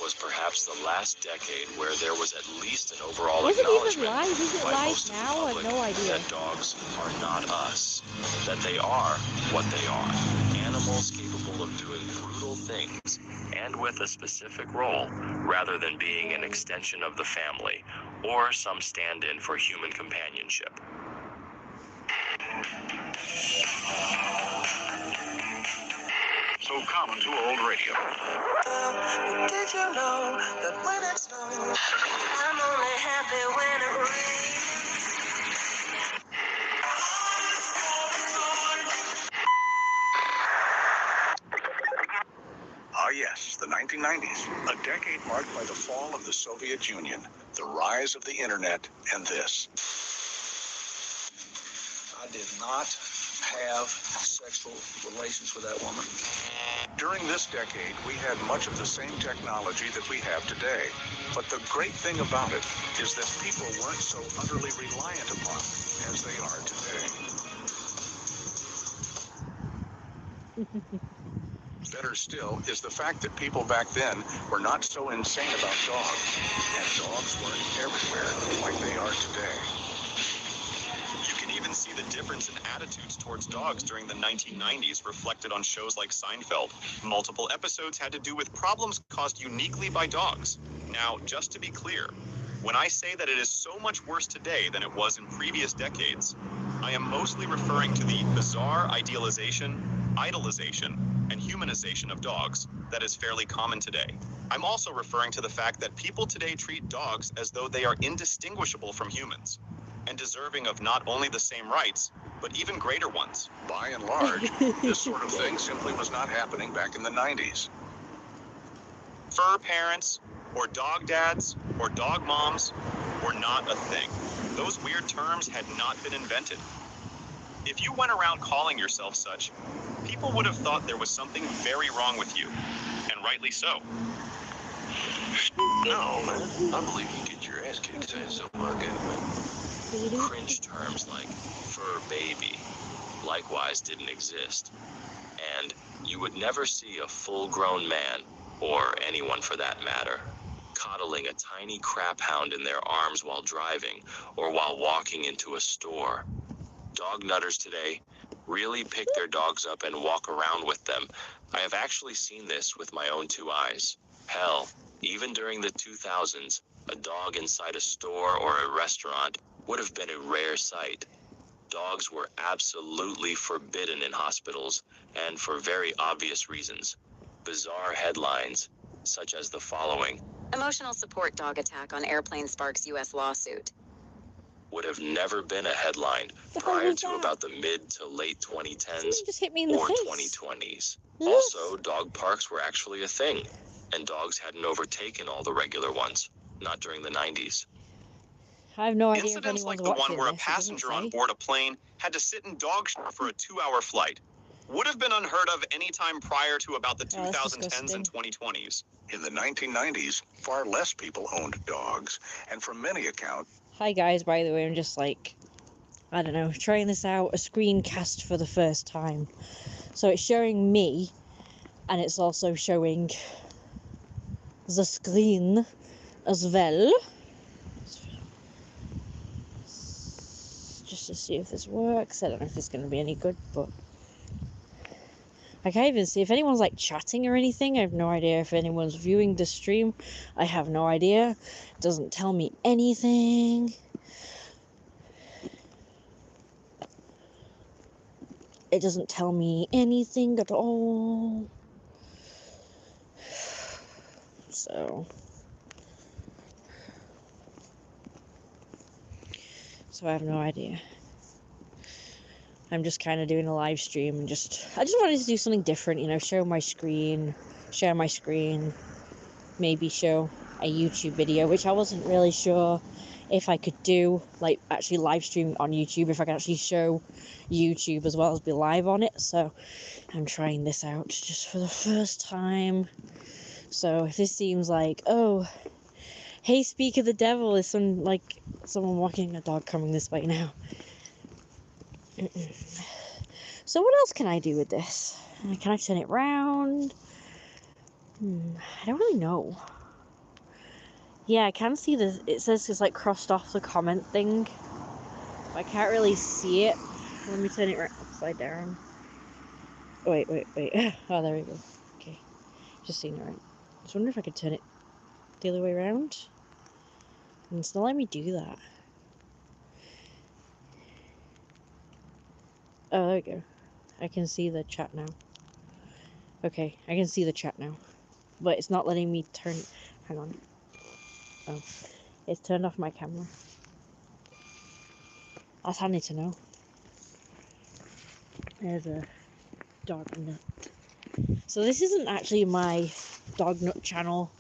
was perhaps the last decade where there was at least an overall Was it even acknowledgement live? Is it by live most of the now? I public have no idea. that dogs are not us, that they are what they are, animals capable of doing brutal things and with a specific role, rather than being an extension of the family or some stand-in for human companionship. So common to old radio. Did you know that when it snows, I'm only happy when it rains? Ah, yes, the 1990s, a decade marked by the fall of the Soviet Union, the rise of the internet, and this. I did not have sexual relations with that woman. During this decade, we had much of the same technology that we have today. But the great thing about it is that people weren't so utterly reliant upon it as they are today. Better still is the fact that people back then were not so insane about dogs, and dogs weren't everywhere like they are today. You can even see the difference in attitudes towards dogs during the 1990s reflected on shows like Seinfeld. Multiple episodes had to do with problems caused uniquely by dogs. Now, just to be clear, when I say that it is so much worse today than it was in previous decades, I am mostly referring to the bizarre idealization, idolization, and humanization of dogs that is fairly common today. I'm also referring to the fact that people today treat dogs as though they are indistinguishable from humans and deserving of not only the same rights, but even greater ones. By and large, this sort of thing simply was not happening back in the 90s. Fur parents, or dog dads, or dog moms, were not a thing. Those weird terms had not been invented. If you went around calling yourself such, people would have thought there was something very wrong with you, and rightly so. No, man, I believe you get your ass kicked saying something like that. Cringe terms like fur baby likewise didn't exist, and you would never see a full-grown man, or anyone for that matter, coddling a tiny crap hound in their arms while driving or while walking into a store. Dog nutters today really pick their dogs up and walk around with them. I have actually seen this with my own two eyes. Hell, even during the 2000s, a dog inside a store or a restaurant would have been a rare sight. Dogs were absolutely forbidden in hospitals, and for very obvious reasons. Bizarre headlines, such as the following: Emotional support dog attack on airplane sparks U.S. lawsuit. Would have never been a headline prior to about the mid to late 2010s just hit me in the or face. 2020s. Yes. Also, dog parks were actually a thing, and dogs hadn't overtaken all the regular ones, not during the 90s. I have no idea if Incidents anyone's like the one watching where a this, it doesn't passenger on say. board a plane had to sit in dog shit for a 2-hour flight would have been unheard of any time prior to about the Oh, that's 2010s and disgusting. 2020s. In the 1990s, far less people owned dogs, and from many accounts, Hi guys, by the way, I'm just like, I don't know, trying this out, a screencast for the first time. So it's showing me, and it's also showing the screen as well. Just to see if this works. I don't know if it's going to be any good, but I can't even see if anyone's like chatting or anything. I have no idea if anyone's viewing the stream. I have no idea. It doesn't tell me anything. It doesn't tell me anything at all. So I have no idea. I'm just kind of doing a live stream and I just wanted to do something different, you know, share my screen, maybe show a YouTube video, which I wasn't really sure if I could do, like actually live stream on YouTube, if I could actually show YouTube as well as be live on it. So I'm trying this out just for the first time. So if this seems like, oh, hey, speak of the devil, is someone walking a dog coming this way now. So what else can I do with this? Can I turn it round? I don't really know. Yeah, I can see the, it says it's like crossed off the comment thing. I can't really see it. Let me turn it right upside down. Oh, wait. Oh, there we go. Okay. Just seen it right. I just wonder if I could turn it the other way around. And it's not letting me do that. Oh, there we go. I can see the chat now. Okay, I can see the chat now. But it's not letting me turn... Hang on. Oh. It's turned off my camera. That's handy to know. There's a dog nut. So this isn't actually my dog nut channel.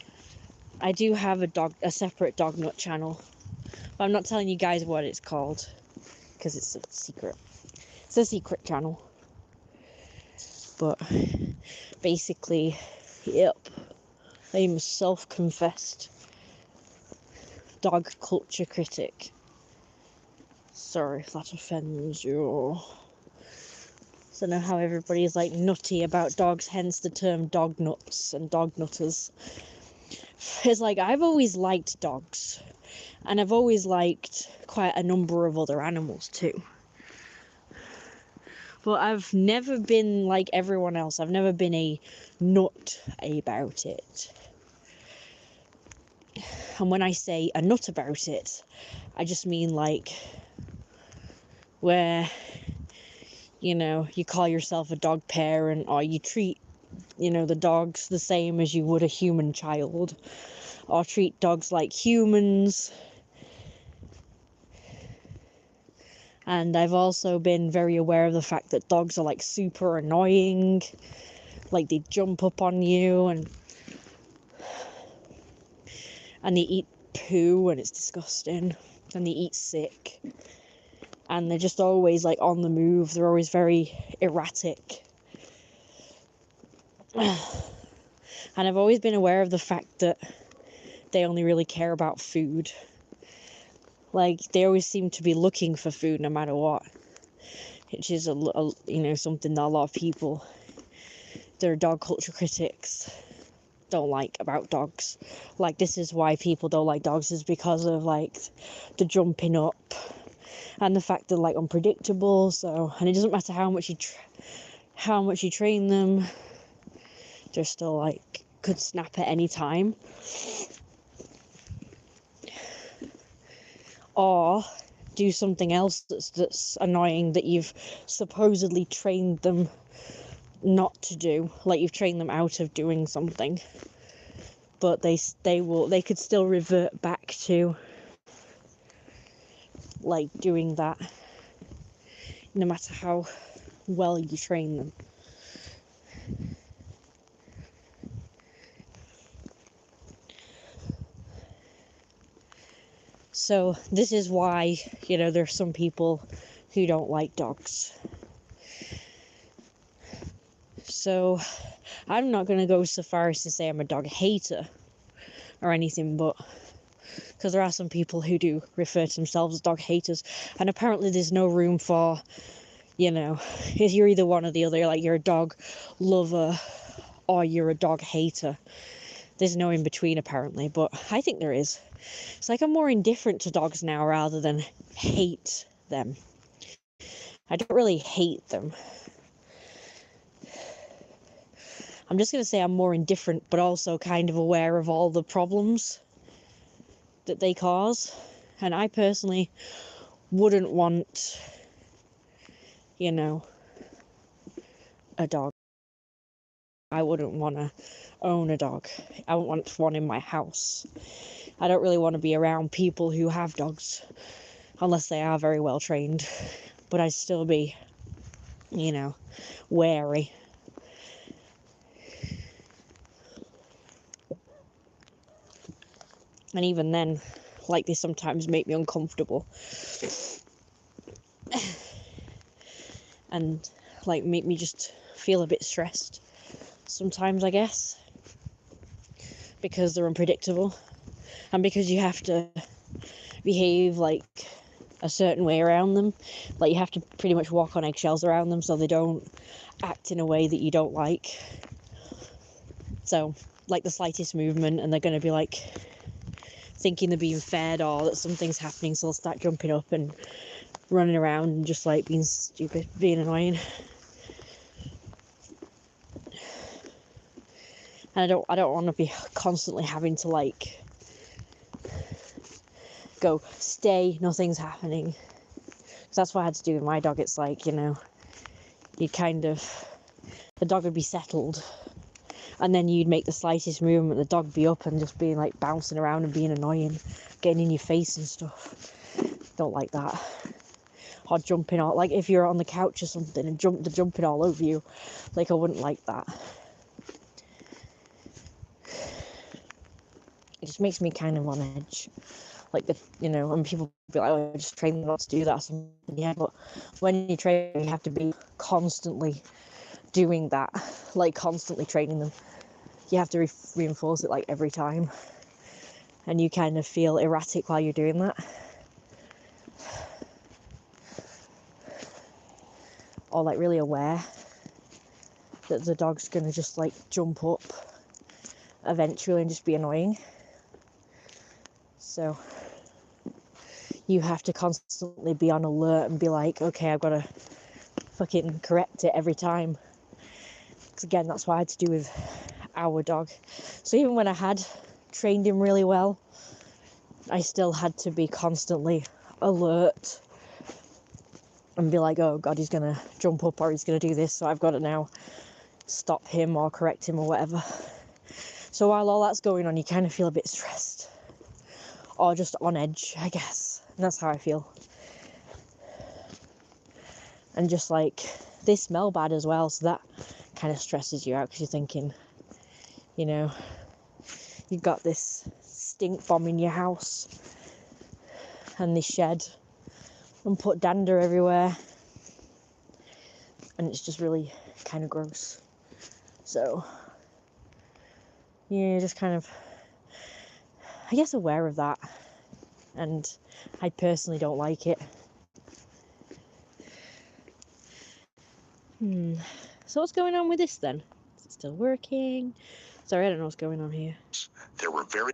I do have a separate dog nut channel. But I'm not telling you guys what it's called. Because it's a secret. It's a secret channel. But basically, yep. I'm a self-confessed dog culture critic. Sorry if that offends you. So know how everybody's like nutty about dogs, hence the term dog nuts and dog nutters. It's like, I've always liked dogs, and I've always liked quite a number of other animals too. But I've never been like everyone else. I've never been a nut about it. And when I say a nut about it, I just mean like where, you know, you call yourself a dog parent, or you treat, you know, the dogs the same as you would a human child, or treat dogs like humans. And I've also been very aware of the fact that dogs are like super annoying, like they jump up on you and they eat poo and it's disgusting, and they eat sick, and they're just always like on the move. They're always very erratic. And I've always been aware of the fact that they only really care about food. Like, they always seem to be looking for food no matter what, which is you know, something that a lot of people, they're dog culture critics, don't like about dogs. Like, this is why people don't like dogs, is because of like the jumping up and the fact they're like unpredictable. So, and it doesn't matter how much you train them, they're still like could snap at any time, or do something else that's annoying that you've supposedly trained them not to do. Like, you've trained them out of doing something, but they could still revert back to like doing that, no matter how well you train them. So this is why, you know, there's some people who don't like dogs. So I'm not going to go so far as to say I'm a dog hater or anything, but because there are some people who do refer to themselves as dog haters, and apparently there's no room for, you know, if you're either one or the other, like you're a dog lover or you're a dog hater. There's no in between apparently, but I think there is. It's like I'm more indifferent to dogs now rather than hate them. I don't really hate them. I'm just going to say I'm more indifferent, but also kind of aware of all the problems that they cause. And I personally wouldn't want, you know, a dog. I wouldn't want to own a dog. I wouldn't want one in my house. I don't really want to be around people who have dogs, unless they are very well trained. But I'd still be, you know, wary. And even then, like, they sometimes make me uncomfortable. And, like, make me just feel a bit stressed sometimes, I guess. Because they're unpredictable. And because you have to behave, like, a certain way around them. Like, you have to pretty much walk on eggshells around them so they don't act in a way that you don't like. So, like, the slightest movement and they're going to be, like, thinking they're being fed or that something's happening, so they'll start jumping up and running around and just like being stupid, being annoying. And I don't want to be constantly having to like go stay, nothing's happening. Because that's what I had to do with my dog. It's like, you know, you kind of, the dog would be settled, and then you'd make the slightest movement, the dog be up and just being like bouncing around and being annoying, getting in your face and stuff. Don't like that. Or jumping out, like if you're on the couch or something and jumping all over you, like I wouldn't like that. It just makes me kind of on edge. Like, you know, and people be like, oh, just train them not to do that or something. Yeah, but when you train, you have to be constantly doing that, like constantly training them. You have to reinforce it like every time, and you kind of feel erratic while you're doing that, or like really aware that the dog's gonna just like jump up eventually and just be annoying. So you have to constantly be on alert and be like, okay, I've got to fucking correct it every time. Because again, that's what I had to do with our dog. So even when I had trained him really well, I still had to be constantly alert and be like, oh God, he's going to jump up or he's going to do this. So I've got to now stop him or correct him or whatever. So while all that's going on, you kind of feel a bit stressed. Or just on edge, I guess. And that's how I feel. And just like, they smell bad as well, so that kind of stresses you out because you're thinking, you know, you've got this stink bomb in your house and this shed and put dander everywhere, and it's just really kind of gross. So yeah, just kind of, I guess, aware of that, and I personally don't like it. So what's going on with this then? Is it still working? Sorry, I don't know what's going on here. There were very...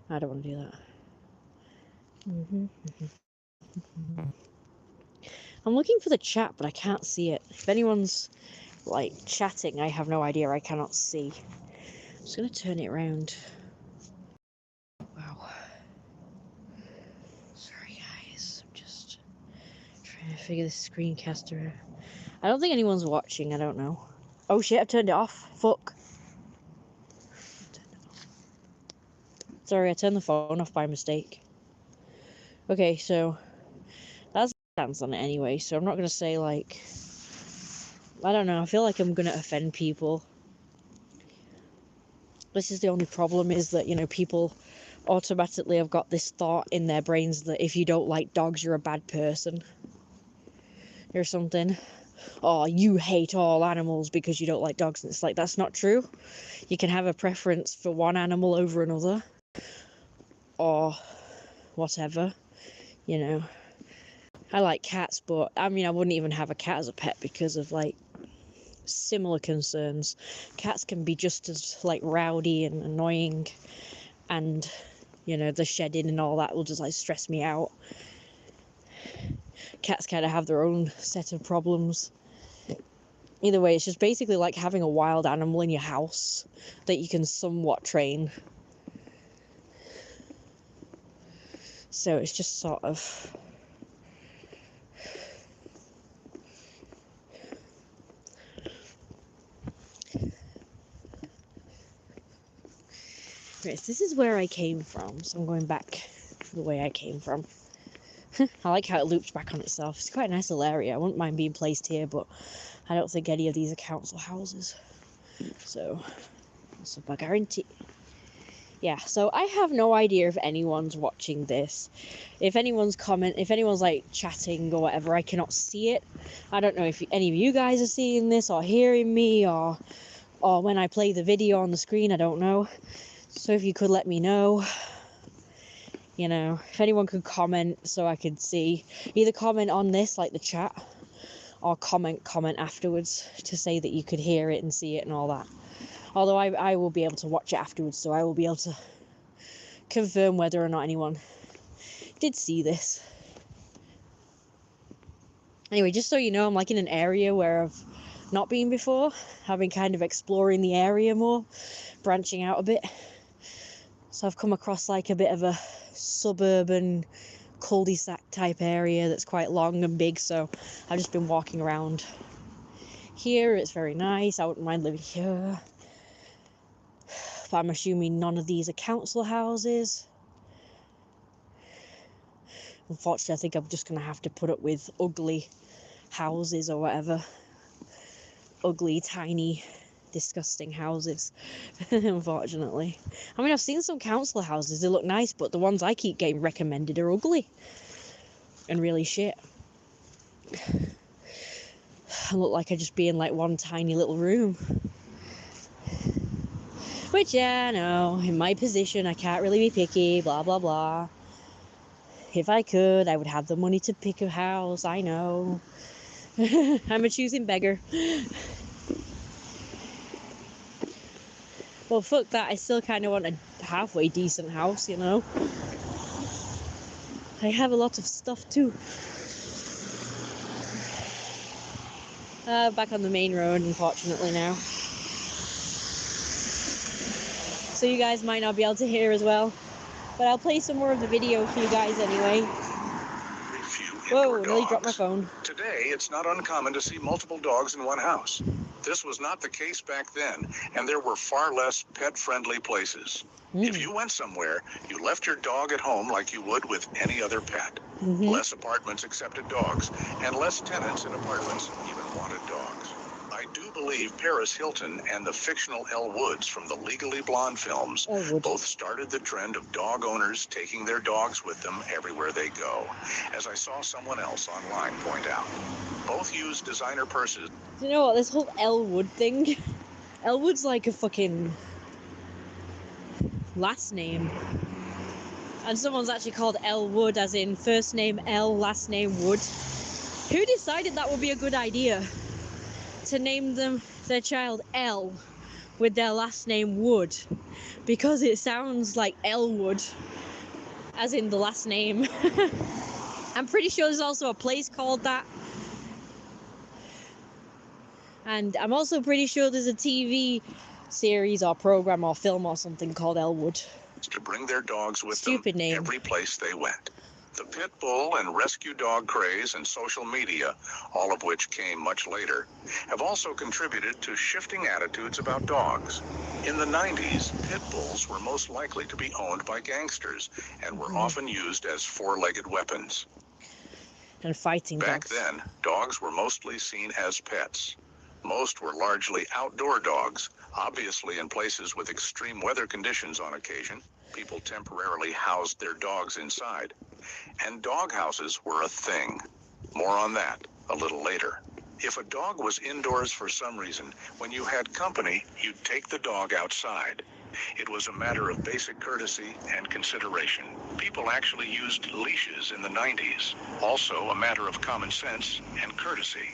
I don't want to do that. I'm looking for the chat, but I can't see it. If anyone's like chatting, I have no idea. I cannot see. I'm just gonna turn it around. Wow. Sorry guys, I'm just trying to figure this screencaster out. I don't think anyone's watching, I don't know. Oh shit, I turned it off. Fuck. Sorry, I turned the phone off by mistake. Okay, so that's the stance on it anyway, so I'm not gonna say like, I don't know, I feel like I'm gonna offend people. This is the only problem, is that, you know, people automatically have got this thought in their brains that if you don't like dogs, you're a bad person or something. Or you hate all animals because you don't like dogs. And it's like, that's not true. You can have a preference for one animal over another, or whatever, you know. I like cats, but I mean, I wouldn't even have a cat as a pet because of like similar concerns. Cats can be just as like rowdy and annoying, and you know, the shedding and all that will just like stress me out. Cats kind of have their own set of problems. Either way, it's just basically like having a wild animal in your house that you can somewhat train. So it's just sort of, right, so this is where I came from, so I'm going back the way I came from. I like how it loops back on itself. It's quite a nice little area. I wouldn't mind being placed here, but I don't think any of these are council houses. So, that's a guarantee. Yeah, so I have no idea if anyone's watching this. If anyone's like chatting or whatever, I cannot see it. I don't know if any of you guys are seeing this or hearing me, or when I play the video on the screen, I don't know. So if you could let me know. You know, if anyone could comment so I could see. Either comment on this, like the chat, or comment afterwards to say that you could hear it and see it and all that. Although I will be able to watch it afterwards, so I will be able to confirm whether or not anyone did see this. Anyway, just so you know, I'm like in an area where I've not been before. I've been kind of exploring the area more, branching out a bit. So I've come across like a bit of a suburban cul-de-sac type area that's quite long and big, so I've just been walking around here. It's very nice. I wouldn't mind living here. But I'm assuming none of these are council houses. Unfortunately, I think I'm just going to have to put up with ugly houses or whatever. Ugly, tiny, disgusting houses, unfortunately. I mean, I've seen some council houses, they look nice, but the ones I keep getting recommended are ugly and really shit. I look like I just be in like one tiny little room. Which, yeah, I know, in my position, I can't really be picky, blah, blah, blah. If I could, I would have the money to pick a house, I know. I'm a choosing beggar. Well, fuck that, I still kind of want a halfway decent house, you know? I have a lot of stuff too. Back on the main road, unfortunately, now. So you guys might not be able to hear as well. But I'll play some more of the video for you guys anyway. Whoa, nearly dropped my phone. Today, it's not uncommon to see multiple dogs in one house. This was not the case back then, and there were far less pet-friendly places. If you went somewhere, you left your dog at home like you would with any other pet. Less apartments accepted dogs, and less tenants in apartments even wanted dogs. I do believe Paris Hilton and the fictional Elle Woods from the Legally Blonde films both started the trend of dog owners taking their dogs with them everywhere they go, as I saw someone else online point out. Both use designer purses. Do you know what, this whole Elle Wood thing? Elle Wood's like a fucking last name. And someone's actually called Elle Wood, as in first name Elle, last name Wood. Who decided that would be a good idea? To name their child Elle with their last name Wood, because it sounds like Elwood, as in the last name. I'm pretty sure there's also a place called that, and I'm also pretty sure there's a TV series or program or film or something called Elwood. To bring their dogs with Stupid them name. every place they went. The pit bull and rescue dog craze and social media, all of which came much later, have also contributed to shifting attitudes about dogs. In the 90s, pit bulls were most likely to be owned by gangsters and were often used as four-legged weapons. And fighting Back dogs. then, dogs were mostly seen as pets. Most were largely outdoor dogs, obviously in places with extreme weather conditions on occasion. People temporarily housed their dogs inside. And dog houses were a thing. More on that a little later. If a dog was indoors for some reason, when you had company, you'd take the dog outside. It was a matter of basic courtesy and consideration. People actually used leashes in the 90s. Also a matter of common sense and courtesy.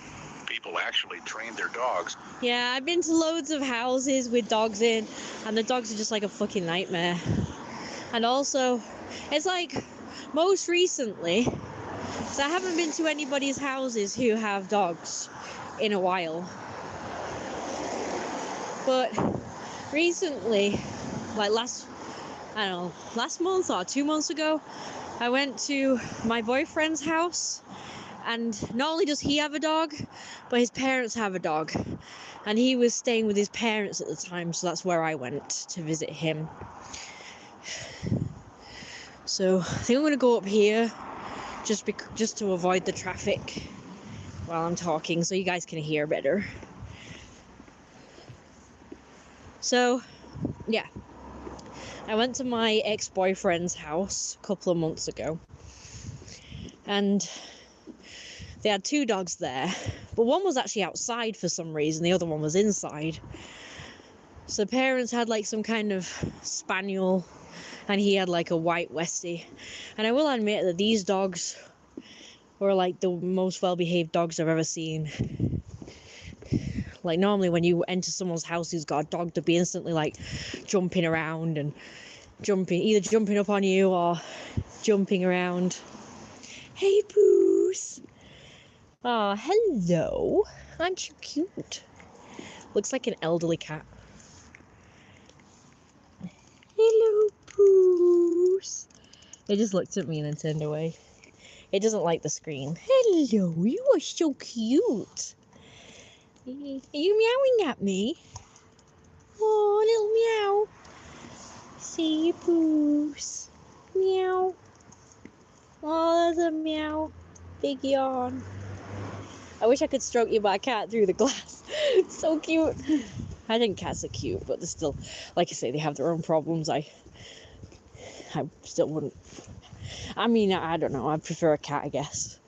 People actually trained their dogs. Yeah, I've been to loads of houses with dogs in, and the dogs are just like a fucking nightmare. And also, it's like, most recently, so I haven't been to anybody's houses who have dogs in a while. But recently, like last month or 2 months ago, I went to my boyfriend's house, and not only does he have a dog, but his parents have a dog. And he was staying with his parents at the time, so that's where I went to visit him. So I think I'm going to go up here just to avoid the traffic while I'm talking, so you guys can hear better. So, yeah. I went to my ex-boyfriend's house a couple of months ago, and they had two dogs there, but one was actually outside for some reason, the other one was inside. So the parents had like some kind of spaniel, and he had like a white Westie. And I will admit that these dogs were like the most well-behaved dogs I've ever seen. Like, normally when you enter someone's house who's got a dog, they'll be instantly like jumping around and either jumping up on you or jumping around. Hey, Poos. Oh, hello. Aren't you cute? Looks like an elderly cat. Hello, Poos. It just looked at me and then turned away. It doesn't like the screen. Hello, you are so cute. Are you meowing at me? Oh, little meow. See you, Poos. Meow. Oh, there's a meow. Big yawn. I wish I could stroke you, but I can't through the glass. It's so cute. I think cats are cute, but they're still, like I say, they have their own problems. I still wouldn't. I mean, I don't know. I prefer a cat, I guess.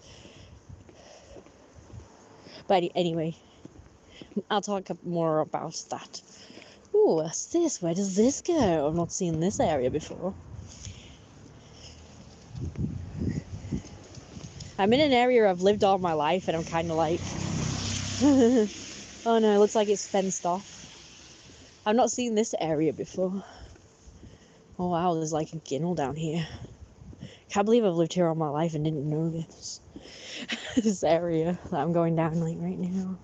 But anyway, I'll talk more about that. Ooh, what's this? Where does this go? I've not seen this area before. I'm in an area I've lived all my life, and I'm kind of like, oh no, it looks like it's fenced off. I've not seen this area before. Oh wow, there's like a ginnel down here. Can't believe I've lived here all my life and didn't know this. This area that I'm going down like right now.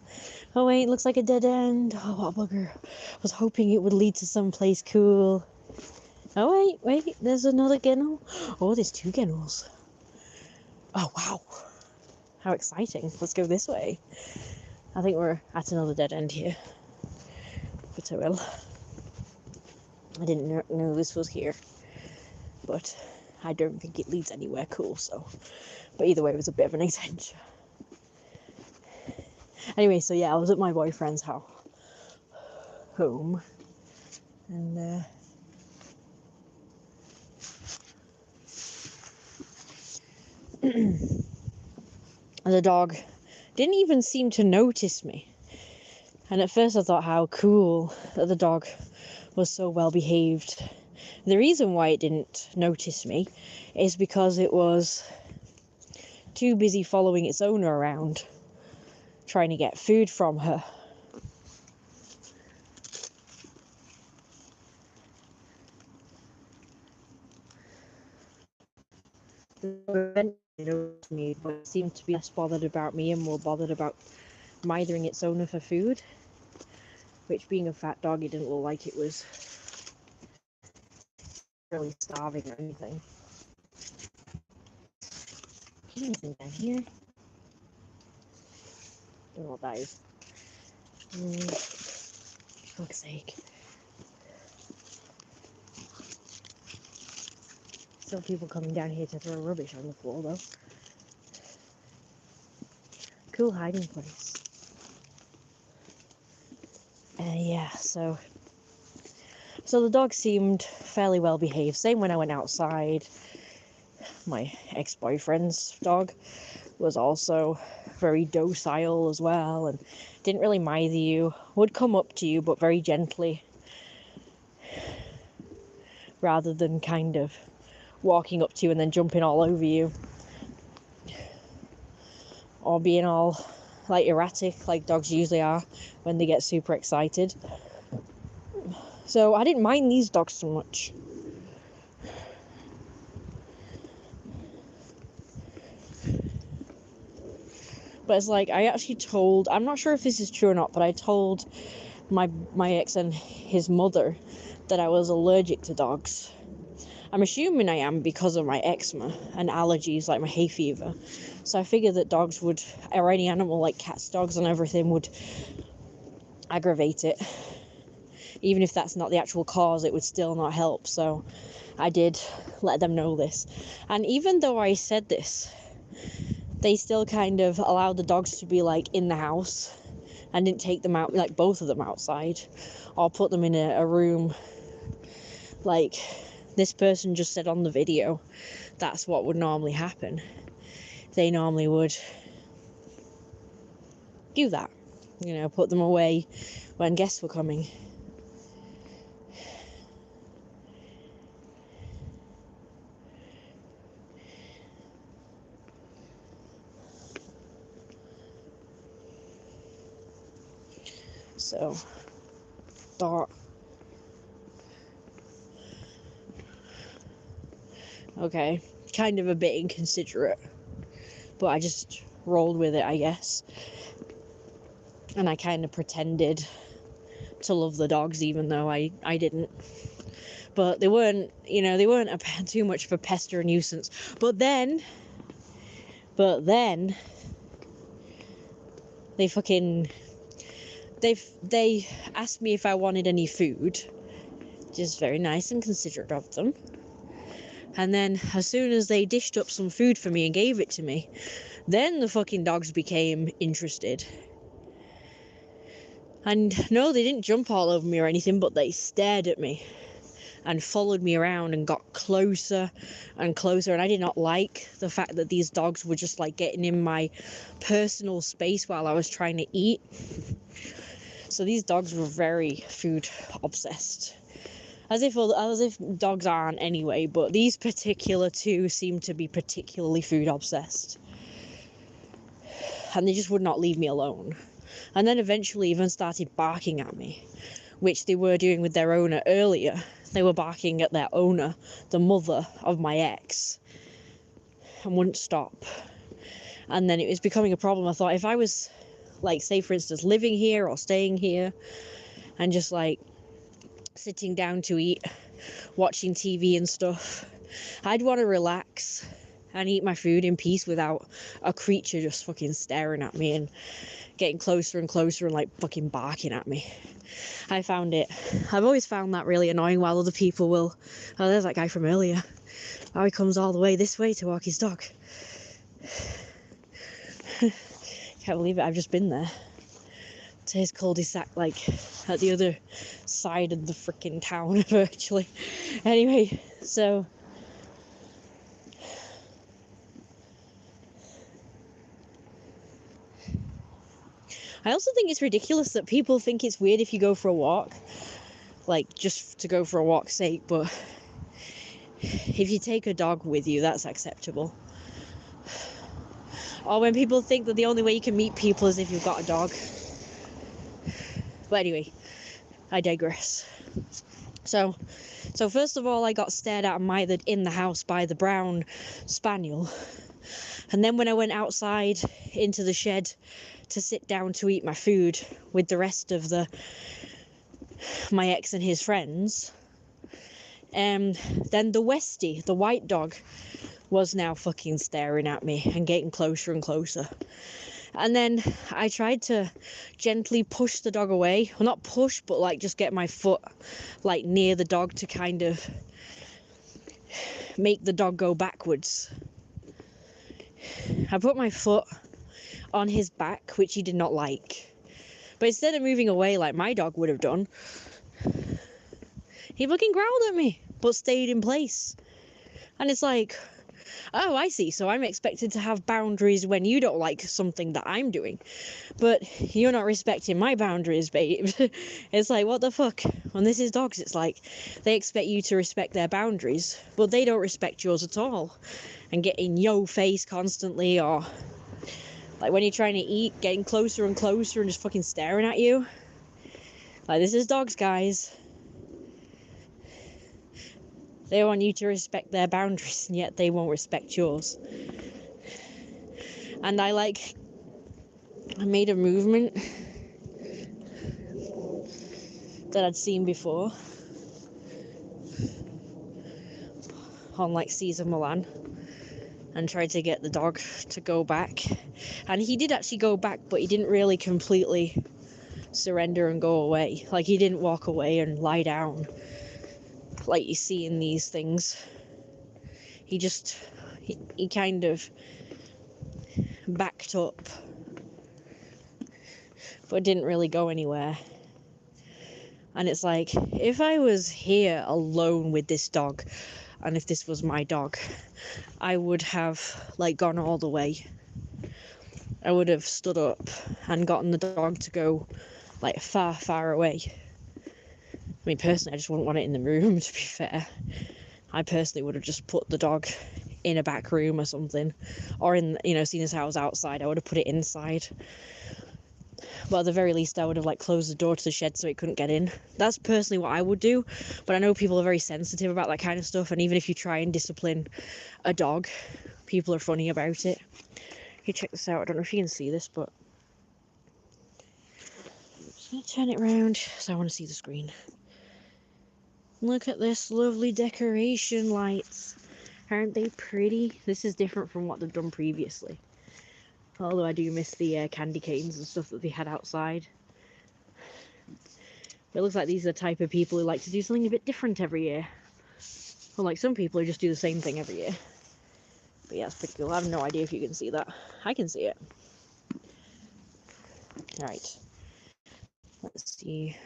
Oh wait, looks like a dead end. Oh, what a bugger. I was hoping it would lead to someplace cool. Oh wait, there's another ginnel. Oh, there's 2 ginnels. Oh wow. How exciting. Let's go this way. I think we're at another dead end here. But I will. I didn't know this was here. But I don't think it leads anywhere cool, so. But either way, it was a bit of an adventure. Anyway, so yeah, I was at my boyfriend's home. And the dog didn't even seem to notice me. And at first I thought how cool that the dog was so well behaved. The reason why it didn't notice me is because it was too busy following its owner around, trying to get food from her. Me, but it seemed to be less bothered about me and more bothered about mithering its owner for food, which, being a fat dog, it didn't look like it was really starving or anything. Anything down here? I don't know what that is. For fuck's sake. Still people coming down here to throw rubbish on the floor though. Cool hiding place. Yeah, so the dog seemed fairly well behaved. Same when I went outside. My ex-boyfriend's dog was also very docile as well and didn't really mither you. Would come up to you, but very gently, rather than kind of walking up to you and then jumping all over you, or being all like erratic like dogs usually are when they get super excited. So I didn't mind these dogs so much. But it's like, I actually told, I'm not sure if this is true or not, but I told my ex and his mother that I was allergic to dogs. I'm assuming I am because of my eczema and allergies like my hay fever. So I figured that dogs would, or any animal like cats, dogs and everything would aggravate it. Even if that's not the actual cause, it would still not help. So I did let them know this. And even though I said this, they still kind of allowed the dogs to be like in the house and didn't take them out, like both of them outside, or put them in a room. Like this person just said on the video, that's what would normally happen. They normally would do that, put them away when guests were coming. So, thought Okay, kind of a bit inconsiderate, but I just rolled with it, I guess. And I kind of pretended to love the dogs, even though I didn't. But they weren't, they weren't too much of a pest or a nuisance. But then, they they asked me if I wanted any food, which is very nice and considerate of them. And then as soon as they dished up some food for me and gave it to me, then the fucking dogs became interested. And no, they didn't jump all over me or anything, but they stared at me and followed me around and got closer and closer. And I did not like the fact that these dogs were just like getting in my personal space while I was trying to eat. So these dogs were very food obsessed. As if dogs aren't anyway, but these particular two seem to be particularly food obsessed. And they just would not leave me alone. And then eventually even started barking at me, which they were doing with their owner earlier. They were barking at their owner, the mother of my ex, and wouldn't stop. And then it was becoming a problem. I thought, if I was, like, say for instance, living here or staying here and just like sitting down to eat, watching TV and stuff, I'd want to relax and eat my food in peace without a creature just fucking staring at me and getting closer and closer and like fucking barking at me. I've always found that really annoying, while other people will, oh, there's that guy from earlier. Oh, he comes all the way this way to walk his dog. Can't believe it, I've just been there. To his cul-de-sac, like, at the other side of the freaking town, virtually. Anyway, so... I also think it's ridiculous that people think it's weird if you go for a walk. Like, just to go for a walk's sake, but... if you take a dog with you, that's acceptable. Or when people think that the only way you can meet people is if you've got a dog. But anyway, I digress. So first of all, I got stared at in the house by the brown spaniel. And then when I went outside into the shed to sit down to eat my food with the rest of my ex and his friends, then the Westie, the white dog, was now fucking staring at me and getting closer and closer. And then I tried to gently push the dog away. Well, not push, but like just get my foot like near the dog to kind of make the dog go backwards. I put my foot on his back, which he did not like. But instead of moving away like my dog would have done, he fucking growled at me, but stayed in place. And it's like, oh, I see. So I'm expected to have boundaries when you don't like something that I'm doing. But you're not respecting my boundaries, babe. It's like, what the fuck? When this is dogs, it's like they expect you to respect their boundaries, but they don't respect yours at all. And get in your face constantly, or like when you're trying to eat, getting closer and closer and just fucking staring at you. Like, this is dogs, guys. They want you to respect their boundaries, and yet they won't respect yours. And I made a movement that I'd seen before on like Cesar Millan, and tried to get the dog to go back. And he did actually go back, but he didn't really completely surrender and go away. Like, he didn't walk away and lie down like you see in these things. He kind of backed up, but didn't really go anywhere. And it's like, if I was here alone with this dog, and if this was my dog, I would have like gone all the way. I would have stood up and gotten the dog to go like far, far away. I mean, personally, I just wouldn't want it in the room, to be fair. I personally would have just put the dog in a back room or something. Or in, seeing as how I was outside, I would have put it inside. But at the very least, I would have like closed the door to the shed so it couldn't get in. That's personally what I would do. But I know people are very sensitive about that kind of stuff. And even if you try and discipline a dog, people are funny about it. Here, check this out. I don't know if you can see this, but I'm just gonna turn it around so I want to see the screen. Look at this lovely decoration lights. Aren't they pretty? This is different from what they've done previously. Although I do miss the candy canes and stuff that they had outside. It looks like these are the type of people who like to do something a bit different every year. Unlike some people who just do the same thing every year. But yeah, it's pretty cool. I have no idea if you can see that. I can see it. Alright. Let's see.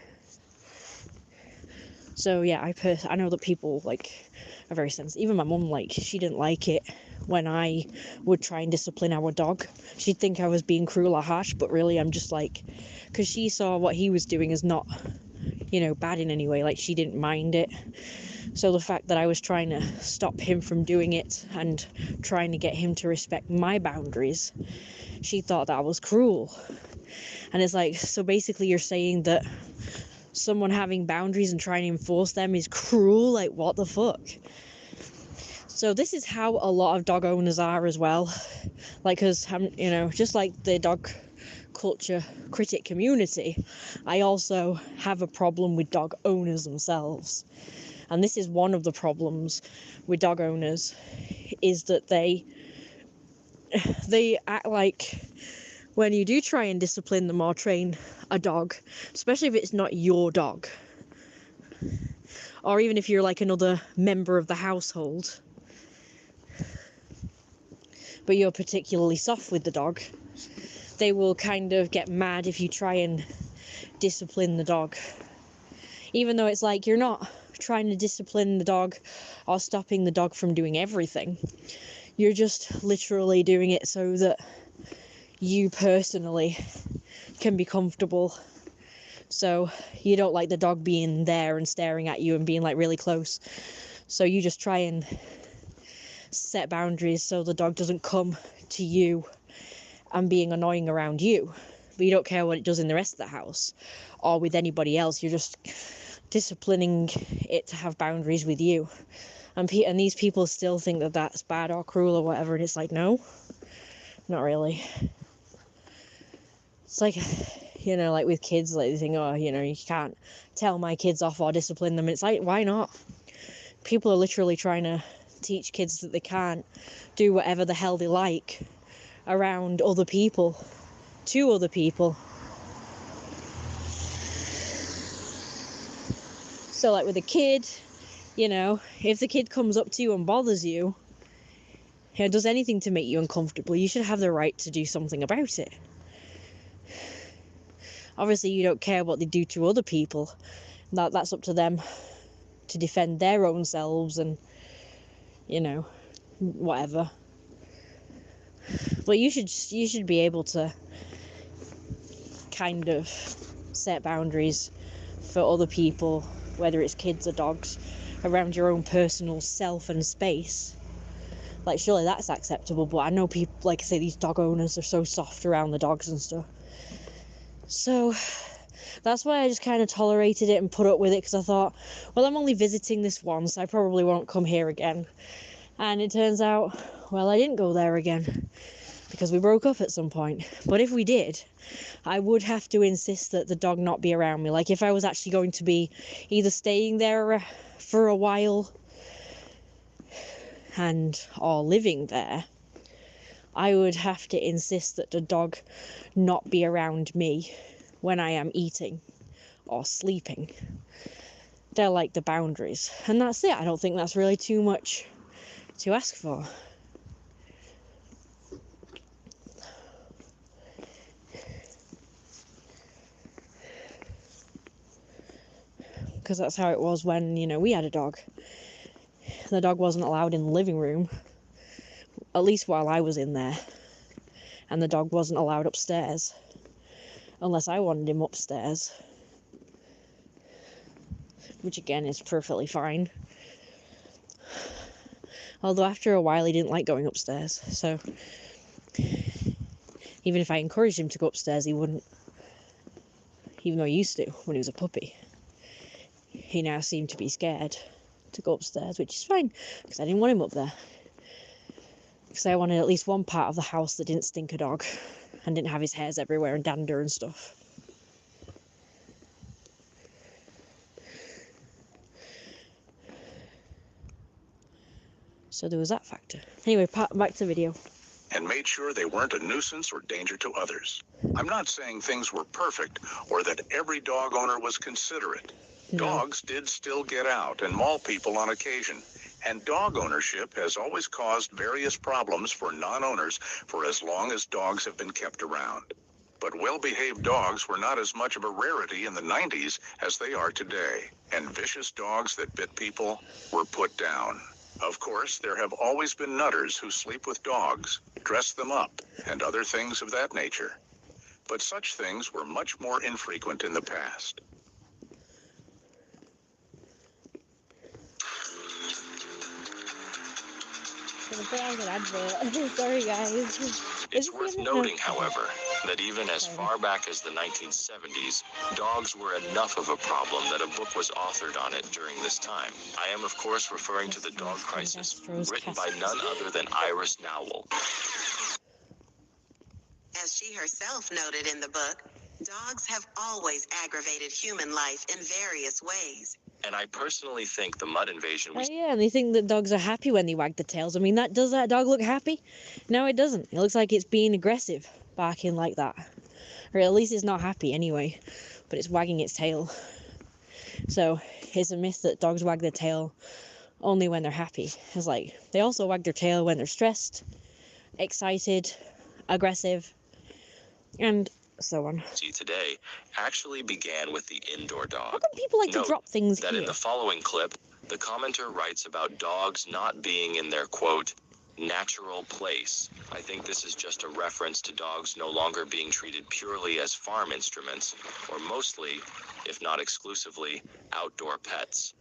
So yeah, I know that people like are very sensitive. Even my mum, like, she didn't like it when I would try and discipline our dog. She'd think I was being cruel or harsh, but really I'm just like, because she saw what he was doing as not, you know, bad in any way. Like, she didn't mind it. So the fact that I was trying to stop him from doing it and trying to get him to respect my boundaries, she thought that was cruel. And it's like, so basically you're saying that someone having boundaries and trying to enforce them is cruel? Like, what the fuck? So this is how a lot of dog owners are as well. Like, because, you know, just like the dog culture critic community, I also have a problem with dog owners themselves. And this is one of the problems with dog owners, is that they act like when you do try and discipline them or train a dog, especially if it's not your dog, or even if you're like another member of the household, but you're particularly soft with the dog, they will kind of get mad if you try and discipline the dog. Even though it's like you're not trying to discipline the dog or stopping the dog from doing everything. You're just literally doing it so that you personally can be comfortable. So you don't like the dog being there and staring at you and being like really close. So you just try and set boundaries so the dog doesn't come to you and being annoying around you. But you don't care what it does in the rest of the house or with anybody else. You're just disciplining it to have boundaries with you. And these people still think that that's bad or cruel or whatever. And it's like, no, not really. It's like, you know, like with kids, like they think, oh, you know, you can't tell my kids off or discipline them. It's like, why not? People are literally trying to teach kids that they can't do whatever the hell they like around other people, to other people. So like with a kid, you know, if the kid comes up to you and bothers you, you know, does anything to make you uncomfortable, you should have the right to do something about it. Obviously you don't care what they do to other people. That's up to them to defend their own selves and, you know, whatever. But you should be able to kind of set boundaries for other people, whether it's kids or dogs, around your own personal self and space. Like, surely that's acceptable, but I know people, like I say, these dog owners are so soft around the dogs and stuff. So that's why I just kind of tolerated it and put up with it, because I thought, well, I'm only visiting this once, I probably won't come here again. And it turns out, well, I didn't go there again, because we broke up at some point. But if we did, I would have to insist that the dog not be around me. Like, if I was actually going to be either staying there for a while or living there, I would have to insist that the dog not be around me when I am eating or sleeping. They're like the boundaries. And that's it. I don't think that's really too much to ask for. Because that's how it was when, you know, we had a dog. The dog wasn't allowed in the living room, at least while I was in there. And the dog wasn't allowed upstairs, unless I wanted him upstairs. Which again is perfectly fine. Although after a while he didn't like going upstairs, so even if I encouraged him to go upstairs, he wouldn't. even though he used to when he was a puppy. He now seemed to be scared to go upstairs, which is fine, because I didn't want him up there. Because I wanted at least one part of the house that didn't stink a dog and didn't have his hairs everywhere and dander and stuff. So there was that factor. Anyway, back to the video. And made sure they weren't a nuisance or danger to others. I'm not saying things were perfect or that every dog owner was considerate. No. Dogs did still get out and maul people on occasion. And dog ownership has always caused various problems for non-owners for as long as dogs have been kept around. But well-behaved dogs were not as much of a rarity in the 90s as they are today. And vicious dogs that bit people were put down. Of course, there have always been nutters who sleep with dogs, dress them up, and other things of that nature. But such things were much more infrequent in the past. Sorry, guys. It's worth noting, however, that even as far back as the 1970s, dogs were enough of a problem that a book was authored on it during this time. I am, of course, referring to The Dog Crisis, written by none other than Iris Nowell. As she herself noted in the book, dogs have always aggravated human life in various ways. And I personally think the mud invasion we Yeah, and they think that dogs are happy when they wag their tails. I mean, does that dog look happy? No, it doesn't. It looks like it's being aggressive, barking like that. Or at least it's not happy anyway, but it's wagging its tail. So it's a myth that dogs wag their tail only when they're happy. It's like, they also wag their tail when they're stressed, excited, aggressive, and so on. see today actually began with the indoor dog. How come people like to Note drop things that here? in the following clip, the commenter writes about dogs not being in their, quote, natural place. I think this is just a reference to dogs no longer being treated purely as farm instruments, or mostly, if not exclusively, outdoor pets.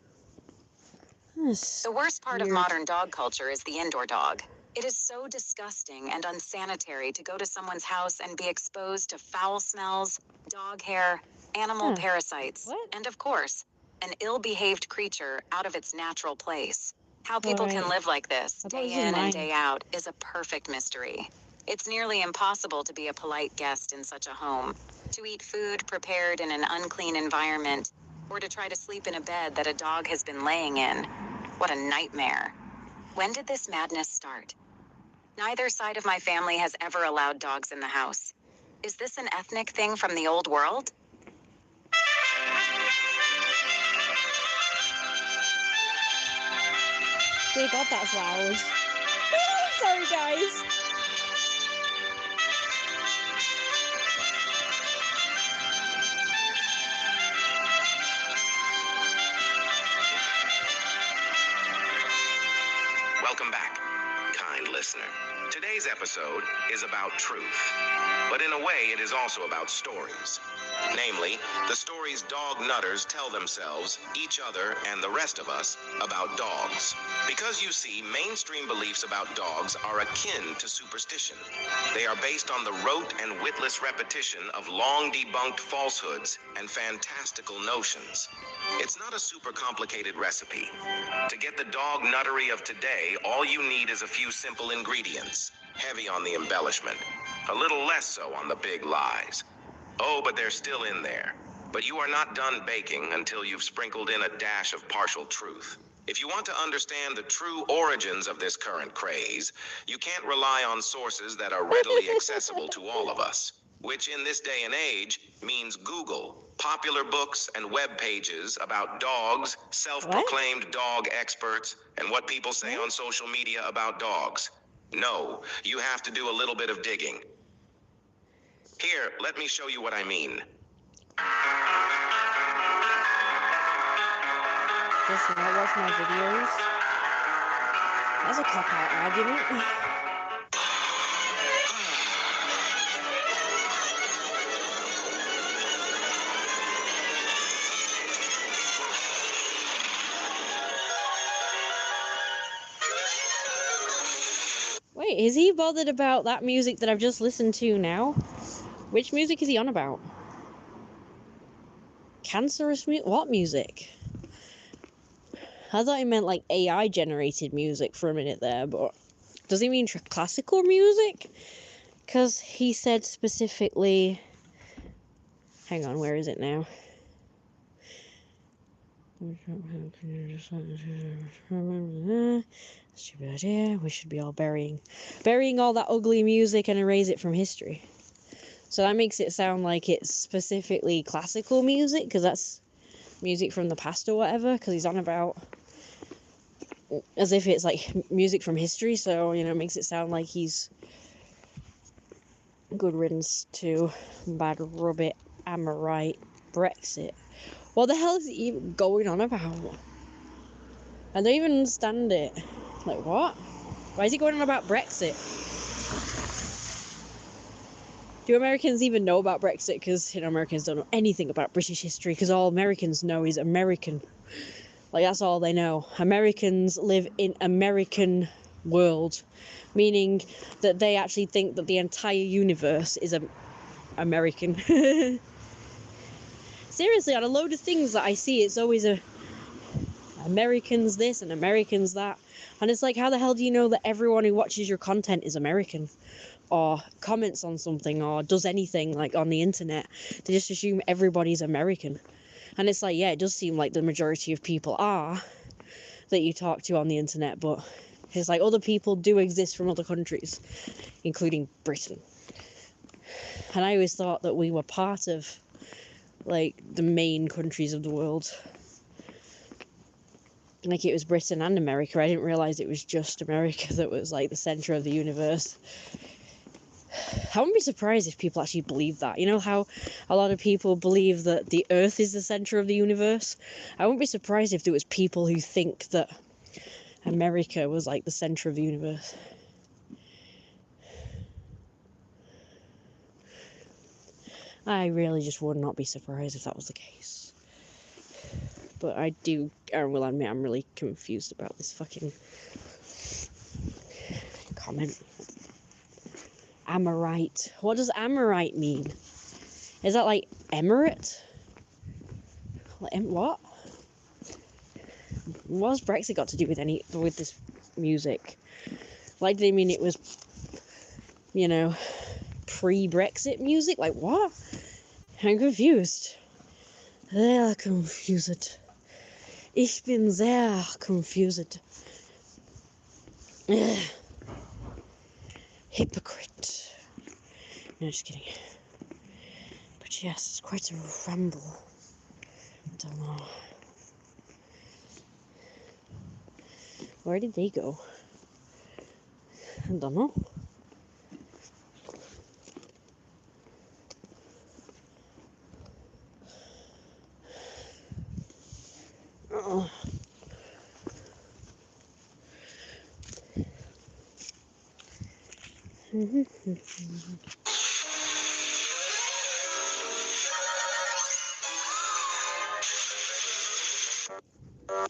The worst part of Weird. modern dog culture is the indoor dog. It is so disgusting and unsanitary to go to someone's house and be exposed to foul smells, dog hair, animal Huh. parasites, What? and of course, an ill-behaved creature out of its natural place. How people can Right. live like this, I thought day this was in mine. and day out, is a perfect mystery. It's nearly impossible to be a polite guest in such a home, to eat food prepared in an unclean environment, or to try to sleep in a bed that a dog has been laying in. What a nightmare. When did this madness start? Neither side of my family has ever allowed dogs in the house. Is this an ethnic thing from the old world? Dear God, that's loud. Sorry, guys. Welcome back, kind listener. Today's episode is about truth, but in a way it is also about stories. Namely, the stories dog nutters tell themselves, each other, and the rest of us about dogs. Because you see, mainstream beliefs about dogs are akin to superstition. They are based on the rote and witless repetition of long debunked falsehoods and fantastical notions. It's not a super complicated recipe. To get the dog nuttery of today, all you need is a few simple ingredients. Heavy on the embellishment, a little less so on the big lies. Oh, but they're still in there. But you are not done baking until you've sprinkled in a dash of partial truth. If you want to understand the true origins of this current craze, you can't rely on sources that are readily accessible to all of us, which in this day and age means Google, popular books and web pages about dogs, self-proclaimed dog experts, and what people say on social media about dogs. No, you have to do a little bit of digging. Here, let me show you what I mean. Just now watch my videos. That's a cop-out argument. Wait, is he bothered about that music that I've just listened to now? Which music is he on about? Cancerous what music? I thought he meant like AI generated music for a minute there, but does he mean classical music? Because he said specifically, hang on, where is it now? Stupid idea. We should be all burying all that ugly music and erase it from history. So that makes it sound like it's specifically classical music, because that's music from the past or whatever, because he's on about as if it's like music from history, so it makes it sound like he's good riddance to bad rubbit, Amorite, Brexit. What the hell is he even going on about? I don't even understand it. Like, what? Why is he going on about Brexit? Do Americans even know about Brexit? Because Americans don't know anything about British history, because all Americans know is American. Like, that's all they know. Americans live in American world, meaning that they actually think that the entire universe is American. Seriously, on a load of things that I see, it's always Americans this and Americans that. And it's like, how the hell do you know that everyone who watches your content is American? Or comments on something, or does anything like on the internet? They just assume everybody's American. And it's like, yeah, it does seem like the majority of people are that you talk to on the internet, but it's like other people do exist from other countries, including Britain. And I always thought that we were part of like the main countries of the world. Like it was Britain and America. I didn't realize it was just America that was like the center of the universe. I wouldn't be surprised if people actually believe that. You know how a lot of people believe that the Earth is the center of the universe? I wouldn't be surprised if there was people who think that America was like the center of the universe. I really just would not be surprised if that was the case. But I will admit, I'm really confused about this fucking comment. Amorite. What does Amorite mean? Is that like emirate? Like, what? What's Brexit got to do with this music? Like, they mean it was, pre-Brexit music? Like, what? I'm confused. Sehr confused. Ich bin sehr confused. Ugh. Hypocrite. No, just kidding. But yes, it's quite a ramble. I don't know. Where did they go? I don't know. Oh.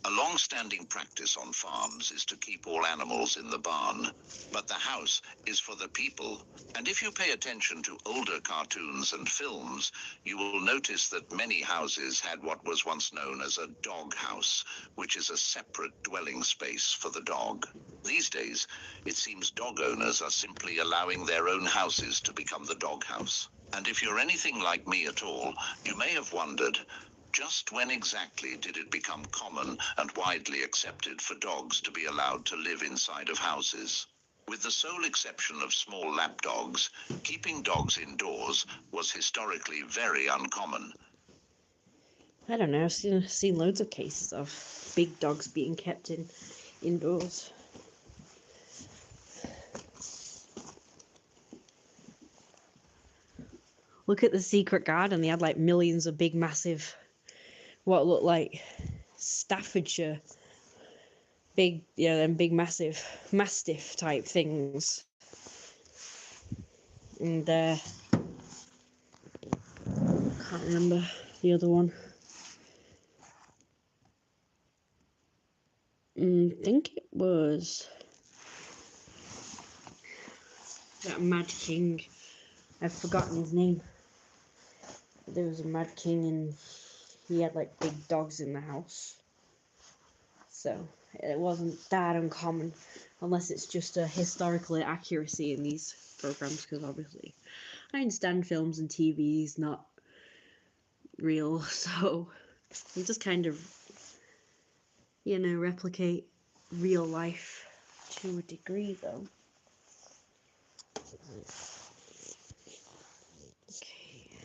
A long-standing practice on farms is to keep all animals in the barn, but the house is for the people. And if you pay attention to older cartoons and films, you will notice that many houses had what was once known as a dog house, which is a separate dwelling space for the dog. These days, it seems dog owners are simply allowing their own houses to become the dog house. And if you're anything like me at all, you may have wondered, just when exactly did it become common and widely accepted for dogs to be allowed to live inside of houses? With the sole exception of small lap dogs, keeping dogs indoors was historically very uncommon. I don't know, I've seen loads of cases of big dogs being kept indoors. Look at the Secret Garden, they had like millions of big massive, what looked like Staffordshire, big, them big massive Mastiff type things. And can't remember the other one. I think it was that Mad King. I've forgotten his name. There was a Mad King in he had like big dogs in the house. So it wasn't that uncommon, unless it's just a historical accuracy in these programs, because obviously I understand films and TV is not real, so you just kind of, replicate real life to a degree, though. Okay,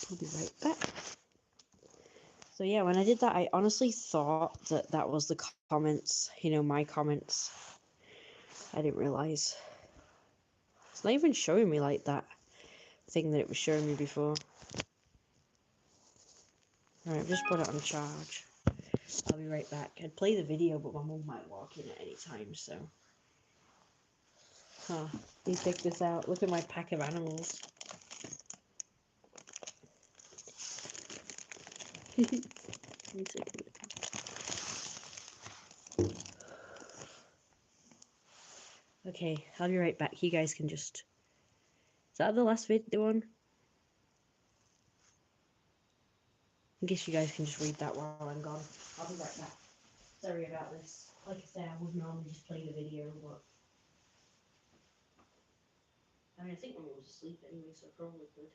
I'll be right back. So yeah, when I did that, I honestly thought that that was the comments, my comments. I didn't realize. It's not even showing me like that thing that it was showing me before. Alright, I've just put it on charge. I'll be right back. I'd play the video, but my mum might walk in at any time, so. Huh. You check this out. Look at my pack of animals. Let me take a look. Okay, I'll be right back. You guys can just... Is that the last video one? I guess you guys can just read that while I'm gone. I'll be right back. Sorry about this. Like I said, I would normally just play the video, but... I mean, I think Mum was asleep anyway, so probably good.